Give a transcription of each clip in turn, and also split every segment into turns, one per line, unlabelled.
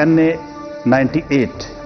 NA 98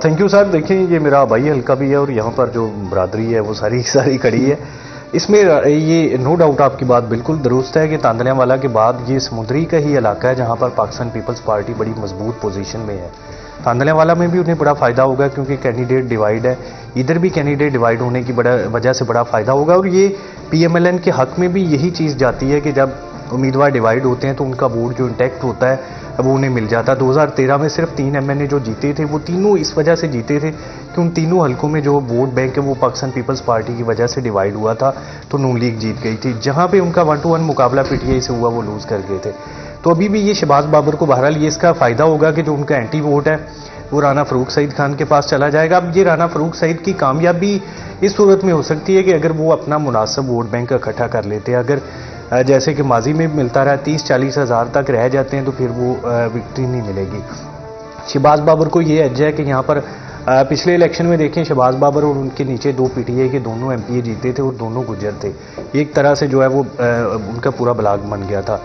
thank you sir. دیکھیں یہ میرا آبائی حلقہ بھی ہے اور یہاں پر جو برادری ہے وہ ساری کھڑی ہے. اس میں یہ نو ڈاؤٹ آپ کی بات بالکل درست ہے کہ تاندلیاں والا کے بعد یہ سمندری کا ہی علاقہ ہے جہاں پر پاکستان پیپلز پارٹی بڑی مضبوط پوزیشن میں ہے. تاندلیاں والا میں بھی انہیں بڑا فائدہ ہوگا کیونکہ کینڈیڈیٹ ڈیوائیڈ ہے. ادھر بھی کینڈیڈیٹ ڈیوائیڈ ہونے کی وجہ سے بڑا فائدہ ہوگا اور یہ پی ایم ایل این کے حق میں بھی یہی چیز جاتی ہے کہ جب امیدوار ڈیوائیڈ ہوتے ہیں تو ان کا ووٹ جو انٹیکٹ ہوتا ہے وہ انہیں مل جاتا ہے. 2013 میں صرف 3 ایم این اے جو جیتے تھے وہ تینوں اس وجہ سے جیتے تھے کہ ان تینوں حلقوں میں جو ووٹ بینک ہے وہ پاکستان پیپلز پارٹی کی وجہ سے ڈیوائیڈ ہوا تھا تو نون لیگ جیت گئی تھی. جہاں پہ ان کا 1-1 مقابلہ پی ٹی آئی سے ہوا وہ لوز کر گئے تھے. تو ابھی بھی یہ شہباز بابر کو بہرحال یہ اس کا فائدہ ہوگا کہ جو ان کا اینٹی ووٹ ہے وہ رانا فاروق سعید خان کے پاس چلا جائے گا. اب یہ رانا فاروق سعید کی کامیابی اس صورت میں ہو سکتی ہے کہ اگر وہ اپنا مناسب ووٹ بینک اکٹھا کر لیتے ہیں. اگر جیسے کہ ماضی میں ملتا رہا 30-40 ہزار تک رہ جاتے ہیں تو پھر وہ وکٹری نہیں ملے گی. شہباز بابر کو یہ ایج ہے کہ یہاں پر پچھلے الیکشن میں دیکھیں شہباز بابر اور ان کے نیچے 2 پی ٹی آئی کے دونوں ایم پی اے جیتے تھے اور دونوں گجر تھے. ایک طرح سے جو ہے وہ ان کا پورا بلاک بن گیا تھا.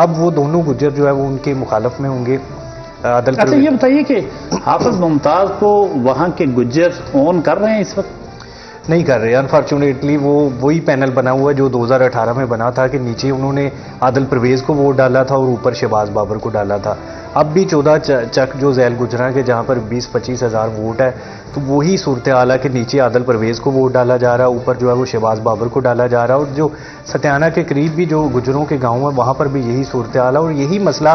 اب وہ دونوں گجر جو ہے وہ ان کے مخالف میں ہوں گے.
اچھا یہ بتائیے کہ حافظ ممتاز کو وہاں کے گجر اون کر رہے ہیں اس وقت؟
نہیں کر رہے انفارچونیٹلی. وہی پینل بنا ہوا ہے جو 2018 میں بنا تھا کہ نیچے انہوں نے عادل پرویز کو ووٹ ڈالا تھا اور اوپر شہباز بابر کو ڈالا تھا. اب بھی 14 چک جو ذیل گجراں کے جہاں پر 20-25 ہزار ووٹ ہے تو وہی صورتحال ہے کہ نیچے عادل پرویز کو ووٹ ڈالا جا رہا ہے, اوپر جو ہے وہ شہباز بابر کو ڈالا جا رہا ہے. اور جو ستیانہ کے قریب بھی جو گجروں کے گاؤں ہیں وہاں پر بھی یہی صورتحال ہے. اور یہی مسئلہ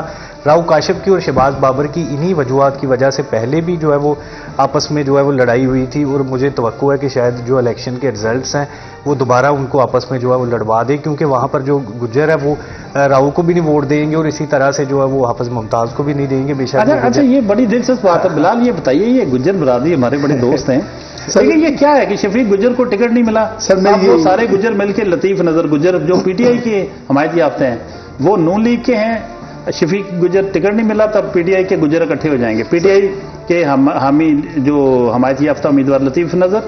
راؤ کاشف کی اور شہباز بابر کی انہی وجوہات کی وجہ سے پہلے بھی جو ہے وہ آپس میں جو ہے وہ لڑائی ہوئی تھی. اور مجھے توقع ہے کہ شاید جو الیکشن کے رزلٹس ہیں وہ دوبارہ ان کو آپس میں جو ہے وہ لڑوا دے, کیونکہ وہاں پر جو گجر ہے وہ راؤ کو بھی نہیں ووٹ دیں گے اور اسی طرح سے جو ہے وہ حافظ ممتاز کو بھی نہیں دیں گے. بے شک
اچھا یہ بڑی دلچسپ بات ہے. بلال یہ بتائیے یہ گجر برادری ہمارے بڑے دوست ہیں لیکن یہ کیا ہے کہ شفیق گجر کو ٹکٹ نہیں ملا؟
سر میں
وہ سارے گجر مل کے لطیف نظر گجر جو پی ٹی آئی کے حمایت یافتہ ہیں وہ نون لیگ کے ہیں. شفیق گجر ٹکٹ نہیں ملا تب پی ٹی آئی کے گجر اکٹھے ہو جائیں گے. پی ٹی آئی کے حامی جو حمایت یافتہ امیدوار لطیف نظر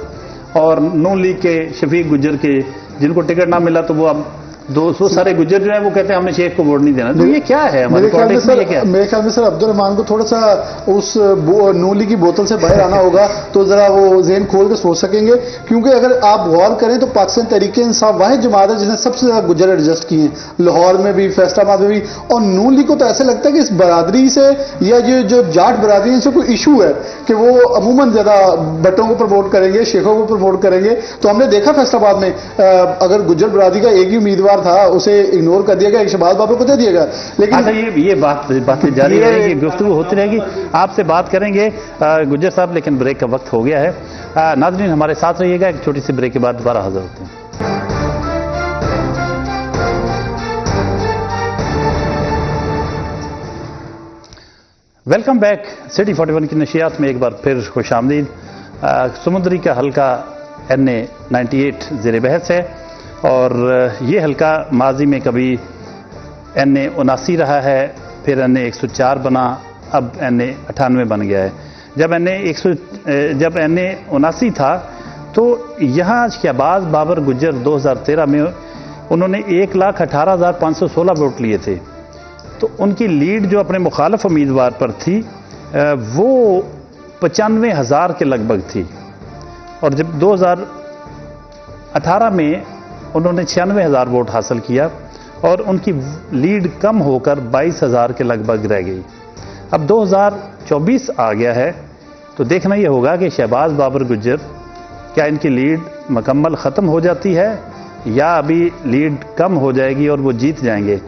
اور نون لیگ کے شفیق گجر کے جن کو ٹکٹ نہ ملا تو وہ اب وہ سارے گجر جو ہیں وہ کہتے ہیں ہم نے شیخ کو ووٹ نہیں دینا. تو یہ کیا ہے
میرے خیال میں سر عبد الرحمان کو تھوڑا سا اس نولی کی بوتل سے باہر آنا ہوگا تو ذرا وہ ذہن کھول کے سوچ سکیں گے. کیونکہ اگر آپ غور کریں تو پاکستان تحریک انصاف واحد جماعت ہے جس نے سب سے زیادہ گجر ایڈجسٹ کیے ہیں لاہور میں بھی فیصلہ آباد میں بھی. اور نون لیگ کو تو ایسے لگتا ہے کہ اس برادری سے یا یہ جو جاٹ برادری ان سے کوئی ایشو ہے کہ وہ عموماً زیادہ بٹوں کو پروموٹ کریں گے, شیخوں کو پروموٹ کریں گے. تو ہم نے دیکھا فیصلہ آباد میں اگر گجر برادری کا ایک ہی امیدوار تھا اسے اگنور کر دیا گیا, ایک شہباز بابر کو دے دیا گیا. لیکن
یہ باتیں جاری رہے گی, گفتگو ہوتی رہے گی, آپ سے بات کریں گے گجر صاحب. لیکن بریک کا وقت ہو گیا ہے. ناظرین ہمارے ساتھ رہیے گا, ایک چھوٹی سی بریک کے بعد دوبارہ حاضر ہوتے ہیں. Welcome back. سٹی 41 کی نشریات میں ایک بار پھر خوش آمدید. سمندری کا حلقہ این اے 98 زیر بحث ہے اور یہ حلقہ ماضی میں کبھی این اے 79 رہا ہے, پھر این اے 104 بنا, اب این اے 98 بن گیا ہے. جب این اے 79 تھا تو یہاں شہباز بابر گجر 2013 میں انہوں نے 1,18,516 ووٹ لیے تھے. تو ان کی لیڈ جو اپنے مخالف امیدوار پر تھی وہ 95,000 کے لگ بھگ تھی. اور جب 2018 میں انہوں نے 96,000 ووٹ حاصل کیا اور ان کی لیڈ کم ہو کر 22,000 کے لگ بھگ رہ گئی. اب 2024 آ گیا ہے تو دیکھنا یہ ہوگا کہ شہباز بابر گجر کیا ان کی لیڈ مکمل ختم ہو جاتی ہے یا ابھی لیڈ کم ہو جائے گی اور وہ جیت جائیں گے.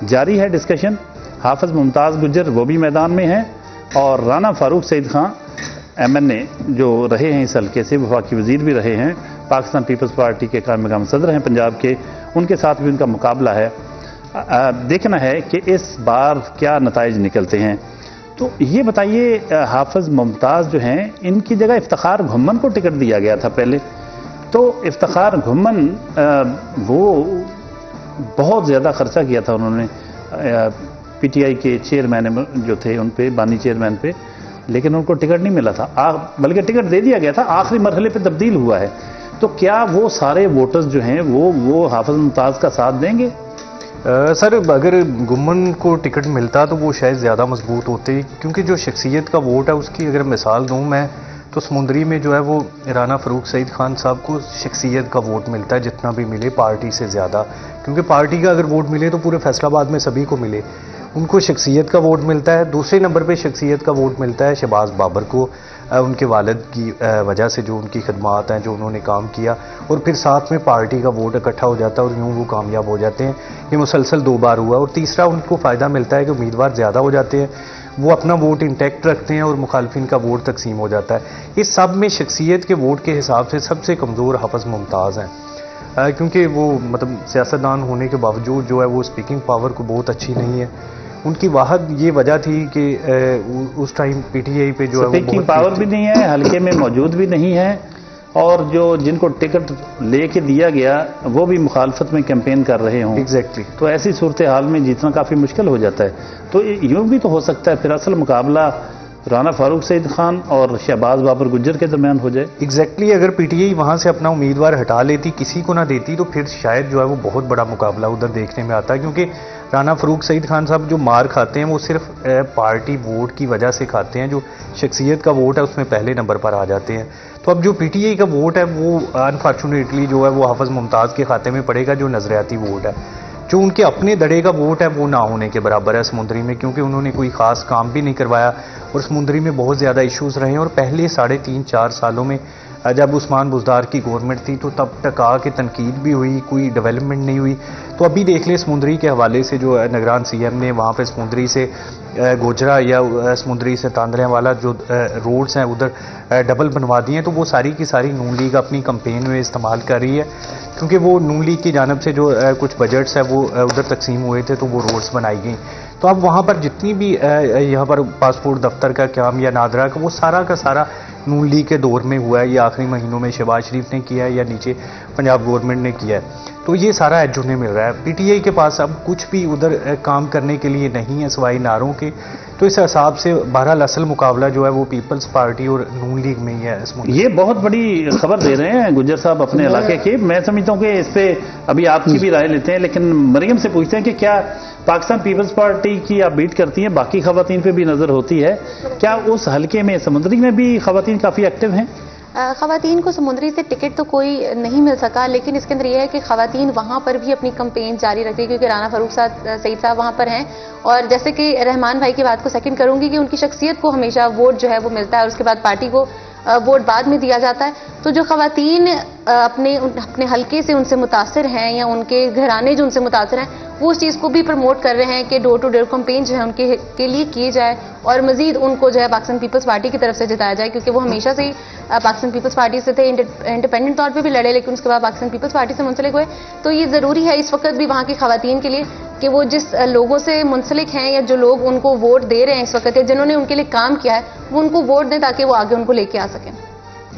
جاری ہے ڈسکشن. حافظ ممتاز گجر وہ بھی میدان میں ہیں اور رانا فاروق سعید خان ایم این اے جو رہے ہیں اس حلقے سے, وفاقی وزیر بھی رہے ہیں, پاکستان پیپلز پارٹی کے قائم مقام صدر ہیں پنجاب کے, ان کے ساتھ بھی ان کا مقابلہ ہے. دیکھنا ہے کہ اس بار کیا نتائج نکلتے ہیں. تو یہ بتائیے حافظ ممتاز جو ہیں ان کی جگہ افتخار گھمن کو ٹکٹ دیا گیا تھا پہلے, تو افتخار گھمن وہ بہت زیادہ خرچہ کیا تھا انہوں نے پی ٹی آئی کے چیئرمین جو تھے ان پہ, بانی چیئرمین پہ, لیکن ان کو ٹکٹ نہیں ملا تھا, بلکہ ٹکٹ دے دیا گیا تھا, آخری مرحلے پہ تبدیل ہوا ہے. تو کیا وہ سارے ووٹرز جو ہیں وہ حافظ ممتاز کا ساتھ دیں گے؟
سر اگر گمن کو ٹکٹ ملتا تو وہ شاید زیادہ مضبوط ہوتے, کیونکہ جو شخصیت کا ووٹ ہے اس کی اگر مثال دوں میں تو سمندری میں جو ہے وہ رانا فاروق سعید خان صاحب کو شخصیت کا ووٹ ملتا ہے، جتنا بھی ملے پارٹی سے زیادہ، کیونکہ پارٹی کا اگر ووٹ ملے تو پورے فیصل آباد میں سبھی کو ملے، ان کو شخصیت کا ووٹ ملتا ہے۔ دوسرے نمبر پہ شخصیت کا ووٹ ملتا ہے شہباز بابر کو، ان کے والد کی وجہ سے جو ان کی خدمات ہیں، جو انہوں نے کام کیا، اور پھر ساتھ میں پارٹی کا ووٹ اکٹھا ہو جاتا ہے اور یوں وہ کامیاب ہو جاتے ہیں۔ یہ مسلسل 2 بار ہوا، اور تیسرا ان کو فائدہ ملتا ہے کہ امیدوار زیادہ ہو جاتے ہیں، وہ اپنا ووٹ انٹیکٹ رکھتے ہیں اور مخالفین کا ووٹ تقسیم ہو جاتا ہے۔ اس سب میں شخصیت کے ووٹ کے حساب سے سب سے کمزور حافظ ممتاز ہیں، کیونکہ وہ مطلب سیاستدان ہونے کے باوجود جو ہے وہ اسپیکنگ پاور کو بہت اچھی نہیں ہے۔ ان کی واحد یہ وجہ تھی کہ اس ٹائم پی ٹی آئی پہ جو ہے
اسپیکنگ پاور بھی نہیں ہے، حلقے میں موجود بھی نہیں ہے، اور جن کو ٹکٹ لے کے دیا گیا وہ بھی مخالفت میں کیمپین کر رہے ہوں،
ایگزیکٹلی
تو ایسی صورتحال میں جیتنا کافی مشکل ہو جاتا ہے۔ تو یوں بھی تو ہو سکتا ہے پھر اصل مقابلہ رانا فاروق سعید خان اور شہباز بابر گجر کے درمیان ہو جائے۔
ایگزیکٹلی اگر پی ٹی آئی وہاں سے اپنا امیدوار ہٹا لیتی، کسی کو نہ دیتی، تو پھر شاید جو ہے وہ بہت بڑا مقابلہ ادھر دیکھنے میں آتا ہے، کیونکہ رانا فاروق سعید خان صاحب جو مار کھاتے ہیں وہ صرف پارٹی ووٹ کی وجہ سے کھاتے ہیں، جو شخصیت کا ووٹ ہے اس میں پہلے نمبر پر آ جاتے ہیں۔ تو اب جو پی ٹی آئی کا ووٹ ہے وہ انفارچونیٹلی جو ہے وہ حافظ ممتاز کے کھاتے میں پڑے گا، جو نظریاتی ووٹ ہے، جو ان کے اپنے دڑے کا ووٹ ہے وہ نہ ہونے کے برابر ہے سمندری میں، کیونکہ انہوں نے کوئی خاص کام بھی نہیں کروایا، اور سمندری میں بہت زیادہ ایشوز رہے ہیں، اور پہلے 3.5-4 سالوں میں جب عثمان بزدار کی گورنمنٹ تھی تو تب ٹکا کے تنقید بھی ہوئی، کوئی ڈیولپمنٹ نہیں ہوئی۔ تو ابھی دیکھ لیں سمندری کے حوالے سے جو نگران سی ایم نے وہاں پہ سمندری سے گوجرا یا سمندری سے تاندلیاں والا جو روڈز ہیں ادھر ڈبل بنوا دیے ہیں، تو وہ ساری کی ساری نون لیگ اپنی کمپین میں استعمال کر رہی ہے، کیونکہ وہ نون لیگ کی جانب سے جو کچھ بجٹس ہیں وہ ادھر تقسیم ہوئے تھے، تو وہ روڈز بنائی گئیں۔ تو اب وہاں پر جتنی بھی یہاں پر پاسپورٹ دفتر کا کام یا نادرا کا، وہ سارا کا سارا نون لیگ کے دور میں ہوا ہے، یہ آخری مہینوں میں شہباز شریف نے کیا ہے یا نیچے پنجاب گورنمنٹ نے کیا ہے، تو یہ سارا ایج انہیں مل رہا ہے۔ پی ٹی آئی کے پاس اب کچھ بھی ادھر کام کرنے کے لیے نہیں ہے سوائے نعروں کے، تو اس حساب سے بہرحال اصل مقابلہ جو ہے وہ پیپلز پارٹی اور نون لیگ میں ہی ہے۔
یہ بہت بڑی خبر دے رہے ہیں گجر صاحب اپنے علاقے کی، میں سمجھتا ہوں کہ اس پہ ابھی آپ کی بھی رائے لیتے ہیں، لیکن مریم سے پوچھتے ہیں کہ کیا پاکستان پیپلز پارٹی کی آپ بیٹ کرتی ہیں، باقی خواتین پہ بھی نظر ہوتی ہے، کیا اس حلقے میں سمندری میں بھی خواتین کافی ایکٹیو ہیں؟
خواتین کو سمندری سے ٹکٹ تو کوئی نہیں مل سکا، لیکن اس کے اندر یہ ہے کہ خواتین وہاں پر بھی اپنی کمپین جاری رکھتی ہے، کیونکہ رانا فاروق سعید صاحب وہاں پر ہیں، اور جیسے کہ رحمان بھائی کی بات کو سیکنڈ کروں گی کہ ان کی شخصیت کو ہمیشہ ووٹ جو ہے وہ ملتا ہے، اور اس کے بعد پارٹی کو ووٹ بعد میں دیا جاتا ہے۔ تو جو خواتین اپنے حلقے سے ان سے متاثر ہیں یا ان کے گھرانے جو ان سے متاثر ہیں، وہ اس چیز کو بھی پروموٹ کر رہے ہیں کہ ڈور ٹو ڈور کمپین جو ہے ان کے لیے کیے جائے، اور مزید ان کو جو ہے پاکستان پیپلز پارٹی کی طرف سے جتایا جائے، کیونکہ وہ ہمیشہ سے ہی پاکستان پیپلز پارٹی سے تھے، انڈیپینڈنٹ طور پہ بھی لڑے، لیکن اس کے بعد پاکستان پیپلز پارٹی سے منسلک ہوئے۔ تو یہ ضروری ہے اس وقت بھی وہاں کی خواتین کے لیے کہ وہ جس لوگوں سے منسلک ہیں یا جو لوگ ان کو ووٹ دے رہے ہیں اس وقت، یا جنہوں نے ان کے لیے کام کیا ہے، وہ ان کو ووٹ دیں تاکہ وہ آگے ان کو لے کے آ سکیں۔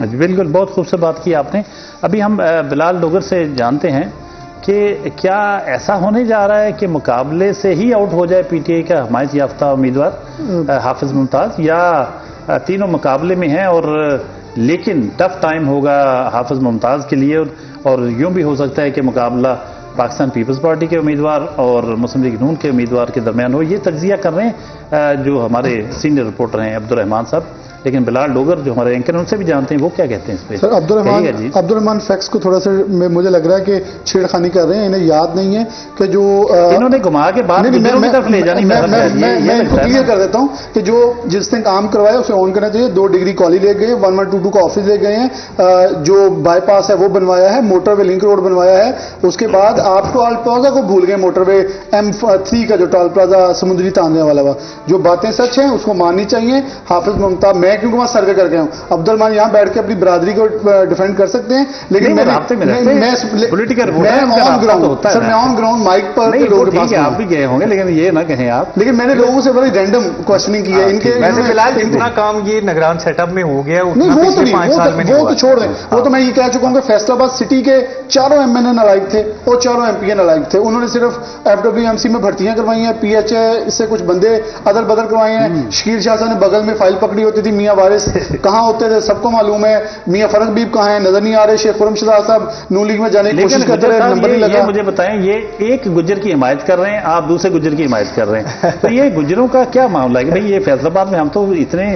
جی بالکل، بہت خوبصورت بات کی آپ نے۔ ابھی ہم بلال ڈوگر سے جانتے ہیں کہ کیا ایسا ہونے جا رہا ہے کہ مقابلے سے ہی آؤٹ ہو جائے پی ٹی آئی کا حمایت یافتہ امیدوار حافظ ممتاز، یا تینوں مقابلے میں ہیں اور لیکن ٹف ٹائم ہوگا حافظ ممتاز کے لیے، اور یوں بھی ہو سکتا ہے کہ مقابلہ پاکستان پیپلز پارٹی کے امیدوار اور مسلم لیگ نون کے امیدوار کے درمیان ہو؟ یہ تجزیہ کر رہے ہیں جو ہمارے سینئر رپورٹر ہیں عبدالرحمان صاحب، لیکن بلال ڈوگر جو ہمارے اینکر ان سے بھی جانتے ہیں، وہ کیا کہتے ہیں اس پہ؟
سر عبدالرحمان فیکس کو تھوڑا سا مجھے لگ رہا ہے کہ چھیڑخانی کر رہے ہیں، انہیں یاد نہیں ہے کہ جو
انہوں نے گھما کے بعد
میں ان کو کلیئر کر دیتا ہوں کہ جو جس نے کام کروایا اسے آن کرنا چاہیے۔ 2 ڈگری کالج لے گئے، 1122 کا آفس لے گئے ہیں، جو بائی پاس ہے وہ بنوایا ہے، موٹر وے لنک روڈ بنوایا ہے، اس کے بعد آپ ٹال پلازا کو بھول گئے، موٹر وے M3 کا جو ٹال پلازا سمندری تاندے والا ہوا، جو باتیں سچ ہیں اس کو ماننی چاہیے۔ حافظ ممتاز میں کیونکہ وہاں سروے کر کے ہوں، عبدالرحمان یہاں بیٹھ کے اپنی برادری کو ڈیفینڈ کر سکتے ہیں، لیکن میں آن گراؤنڈ مائک پر
آپ بھی گئے ہوں گے، لیکن یہ نہ کہیں آپ،
لیکن میں نے لوگوں سے بڑی رینڈم کوشچننگ کی ہے ان کے۔
فی الحال اتنا کام یہ نگران سیٹ اپ میں ہو گیا،
وہ تو چھوڑ دیں، وہ تو میں یہ کہہ چکا ہوں کہ فیصل آباد سٹی کے 4 MNA نالائق تھے اور 4 MP نالائق تھے، انہوں نے صرف FWMC میں بھرتیاں کروائی ہیں، PHA سے کچھ بندے ادر بدر کروائے ہیں، شکیل شاہ صاحب نے بغل میں فائل پکڑی ہوتی تھی، میاں وارث کہاں ہوتے تھے سب کو معلوم ہے، میاں فرق بیب کہاں ہیں نظر نہیں آ رہے، شیخ خرم شہزاد صاحب نون لیگ میں جانے کی کوشش کرتے رہے، نمبر نہیں لگا۔
مجھے بتائیں، یہ ایک گجر کی حمایت کر رہے ہیں، آپ دوسرے گجر کی حمایت کر رہے ہیں، تو یہ گجروں کا کیا معاملہ ہے کہ بھئی یہ فیصل آباد میں ہم تو اتنے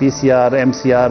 PCR, MCR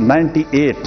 98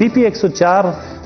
PP 104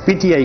PTI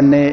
NA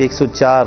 104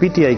PTI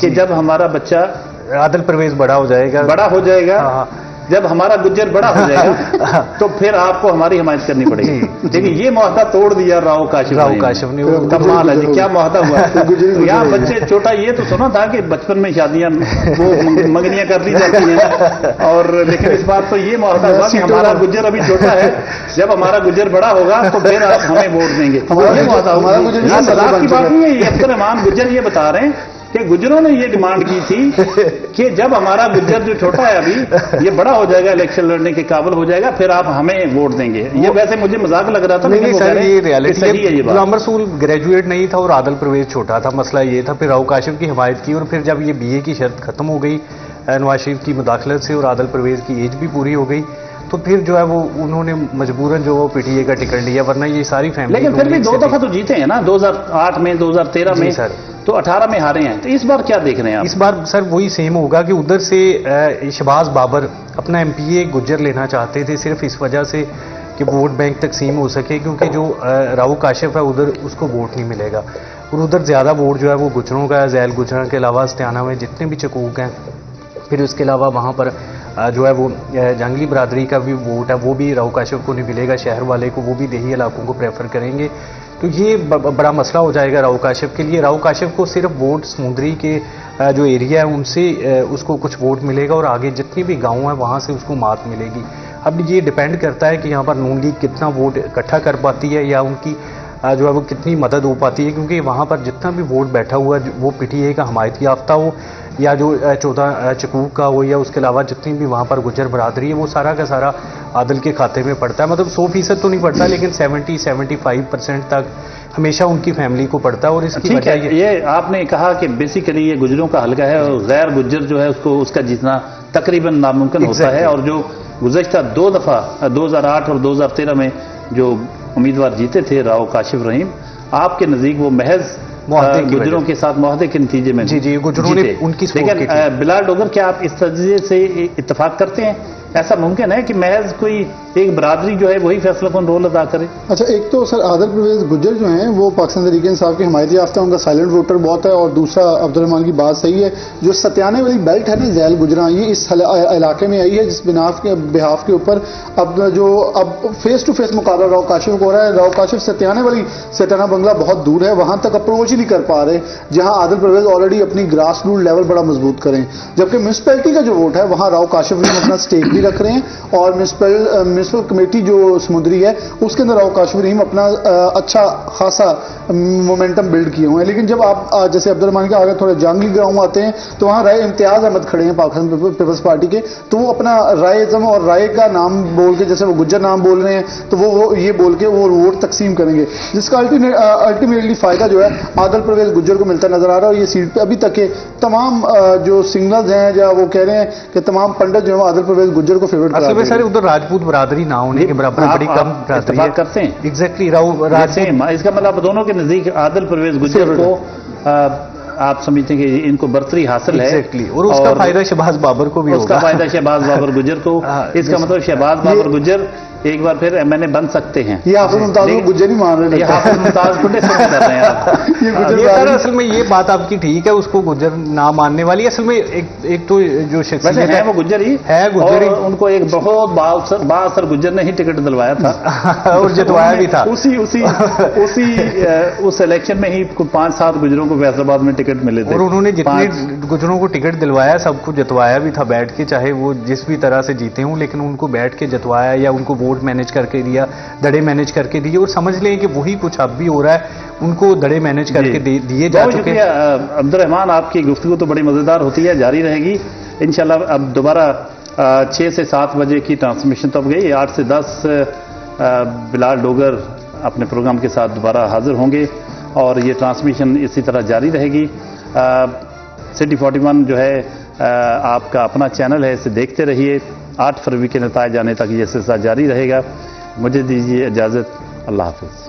کہ جب ہمارا بچہ
عادل پرویز بڑا ہو جائے گا
ہاں جب ہمارا گجر بڑا ہو جائے گا تو پھر آپ کو ہماری حمایت کرنی پڑے گی. لیکن یہ معاہدہ توڑ دیا راؤ کاشف نے. کمال ہے جی, کیا معاہدہ ہوا ہے. یہاں بچے چھوٹا یہ تو سنا تھا کہ بچپن میں شادیاں وہ منگنیاں کر لی جاتی ہیں, اور لیکن اس بار تو یہ معاہدہ ہوا کہ ہمارا گجر ابھی چھوٹا ہے, جب ہمارا گجر بڑا ہوگا تو پھر آپ ہمیں ووٹ دیں گے. یہ معاہدہ ہوا. یہ مذاق کی بات نہیں ہے, یہ عبد الرحمان گجر یہ بتا رہے ہیں کہ گجروں نے یہ ڈیمانڈ کی تھی کہ جب ہمارا گجر جو چھوٹا ہے ابھی یہ بڑا ہو جائے گا, الیکشن لڑنے کے قابل ہو جائے گا, پھر آپ ہمیں ووٹ دیں گے. یہ ویسے مجھے مذاق لگ رہا تھا,
نہیں سر یہ ریالٹی ہے. غلام رسول گریجویٹ نہیں تھا اور عادل پرویز چھوٹا تھا, مسئلہ یہ تھا. پھر راؤ کاشف کی حمایت کی, اور پھر جب یہ بی اے کی شرط ختم ہو گئی نواز شریف کی مداخلت سے اور عادل پرویز کی ایج بھی پوری ہو گئی, تو پھر جو ہے وہ انہوں نے مجبوراً جو وہ پی ٹی اے کا ٹکٹ لیا, ورنہ یہ ساری فیملی. لیکن
پھر بھی 2 دفعہ تو جیتے ہیں نا, 2008 میں, 2013 میں, تو 18 میں ہارے ہیں. تو اس بار کیا دیکھ رہے ہیں آپ؟
اس بار سر وہی سیم ہوگا کہ ادھر سے شہباز بابر اپنا ایم پی اے گجر لینا چاہتے تھے صرف اس وجہ سے کہ ووٹ بینک تقسیم ہو سکے, کیونکہ جو راؤ کاشف ہے ادھر اس کو ووٹ نہیں ملے گا, اور ادھر زیادہ ووٹ جو ہے وہ گجروں کا ہے. ذیل گجروں کے علاوہ استیانہ میں جتنے بھی چکوک ہیں, پھر اس کے علاوہ وہاں پر جو ہے وہ جنگلی برادری کا بھی ووٹ ہے, وہ بھی راؤ کاشف کو نہیں ملے گا, شہر والے کو, وہ بھی دیہی علاقوں کو پریفر کریں گے. تو یہ بڑا مسئلہ ہو جائے گا راؤ کاشف کے لیے. راؤ کاشف کو صرف ووٹ سمندری کے جو ایریا ہے ان سے اس کو کچھ ووٹ ملے گا, اور آگے جتنے بھی گاؤں ہیں وہاں سے اس کو مات ملے گی. اب یہ ڈیپینڈ کرتا ہے کہ یہاں پر نون لیگ کتنا ووٹ اکٹھا کر پاتی ہے, یا ان کی جو ہے وہ کتنی مدد ہو پاتی ہے, کیونکہ وہاں پر جتنا بھی ووٹ بیٹھا ہوا ہے وہ پی ٹی اے کا حمایت یافتہ ہو, یا جو 14 چکوک کا ہو, یا اس کے علاوہ جتنی بھی وہاں پر گجر برادری ہے, وہ سارا کا سارا عادل کے کھاتے میں پڑتا ہے. مطلب 100% تو نہیں پڑتا, لیکن 70-75% تک ہمیشہ ان کی فیملی کو پڑتا ہے. اور اس کی وجہ
یہ آپ نے کہا کہ بیسیکلی یہ گجروں کا حلقہ ہے, اور غیر گجر جو ہے اس کا جیتنا تقریباً ناممکن ہوتا ہے. اور جو گزشتہ 2 دفعہ 2008 اور 2013 میں جو امیدوار جیتے تھے راؤ کاشف رحیم, آپ کے نزدیک وہ محض گجروں کے ساتھ معاہدے کے نتیجے میں
جی گجروں نے ان کی سپورٹ کی.
لیکن بلال ڈوگر, کیا آپ اس تجزیے سے اتفاق کرتے ہیں ایسا ممکن ہے کہ محض کوئی ایک برادری جو ہے وہی فیصلہ کن رول ادا کرے؟
اچھا, ایک تو سر عادل پرویز گجر جو ہیں وہ پاکستان تحریک انصاف کے حمایتی یافتہ, ان کا سائلنٹ ووٹر بہت ہے. اور دوسرا عبد الرحمان کی بات صحیح ہے, جو ستیانے والی بیلٹ ہے نا ذیل گجراں, یہ اس علاقے میں آئی ہے جس بحاف کے اوپر اب فیس ٹو فیس مقابلہ راؤ کاشف کو ہو رہا ہے. راؤ کاشف ستیانے والی ستیانہ بنگلہ بہت دور ہے, وہاں تک اپروچ ہی نہیں کر پا رہے, جہاں عادل پرویز آلریڈی اپنی گراس روٹ لیول بڑا مضبوط کریں. جبکہ میونسپلٹی کا جو ووٹ ہے وہاں راؤ کاشف بھی اپنا اسٹیک بھی رکھ رہے ہیں, اور میونسپل کمیٹی جو سمندری ہے اس کے اندر راؤ کاشف رحیم اپنا اچھا خاصا مومنٹم بلڈ کیے ہوئے ہیں. لیکن جب آپ جیسے عبد الرحمان کے آگے تھوڑے جنگلی گاؤں آتے ہیں تو وہاں رائے امتیاز احمد کھڑے ہیں پاکستان پیپلز پارٹی کے, تو وہ اپنا رائے ازم اور رائے کا نام بول کے, جیسے وہ گجر نام بول رہے ہیں تو وہ یہ بول کے وہ ووٹ تقسیم کریں گے, جس کا الٹیمیٹلی فائدہ جو ہے عادل پرویز گجر کو ملتا نظر آ رہا ہے. اور یہ سیٹ پہ ابھی تک کے تمام جو سگنلز ہیں یا وہ کہہ رہے ہیں کہ تمام پنڈت جو ہے عادل پرویز گجر کو فیوریٹ
کر رہے ہیں. سر ادھر راجپوت برادری نہ ہونے کے برابر بڑی کم برادری
کرتے ہیں.
ایگزیکٹلی
اس کا مطلب دونوں کے نزدیک عادل پرویز گجر کو آپ سمجھتے ہیں کہ ان کو برتری حاصل ہے,
اور اس کا فائدہ شہباز بابر کو بھی ہوگا.
اس کا فائدہ شہباز بابر گجر کو. اس کا مطلب شہباز بابر گجر ایک بار پھر ایم این اے بن سکتے ہیں.
یہ حافظ ممتاز کو گجر نہیں مان رہے,
یہ حافظ ممتاز کو کر رہے ہیں.
یہ سر اصل میں یہ بات آپ کی ٹھیک ہے, اس کو گجر نہ ماننے والی. اصل میں ایک تو جو شخصیت
ہے وہ گجر ہی
ہے, گجر ہی,
ان کو ایک بہت بااثر گجر نے ہی ٹکٹ دلوایا تھا
اور جتوایا بھی تھا.
اس الیکشن میں ہی 5-7 گجروں کو فیصل آباد میں ٹکٹ ملے تھے,
اور انہوں نے جتنے گجروں کو ٹکٹ دلوایا سب کو جتوایا بھی تھا بیٹھ کے, چاہے وہ جس بھی طرح سے جیتے ہوں, لیکن ان کو بیٹھ کے جتوایا یا ان کو ووٹ مینج کر کے دیا, دڑے مینج کر کے دیے. اور سمجھ لیں کہ وہی کچھ اب بھی ہو رہا ہے, ان کو دڑے مینج کر کے دیے جا چکے ہیں.
عبد الرحمان, آپ کی گفتگو تو بڑی مزیدار ہوتی ہے, جاری رہے گی انشاءاللہ. اب دوبارہ 6 سے 7 بجے کی ٹرانسمیشن تو اب گئی, 8 سے 10 بلال ڈوگر اپنے پروگرام کے ساتھ دوبارہ حاضر ہوں گے, اور یہ ٹرانسمیشن اسی طرح جاری رہے گی. سٹی 41 جو ہے آپ کا اپنا چینل ہے, اسے دیکھتے رہیے. 8 فروری کے نتائج آنے تک یہ سلسلہ جاری رہے گا. مجھے دیجیے اجازت, اللہ حافظ.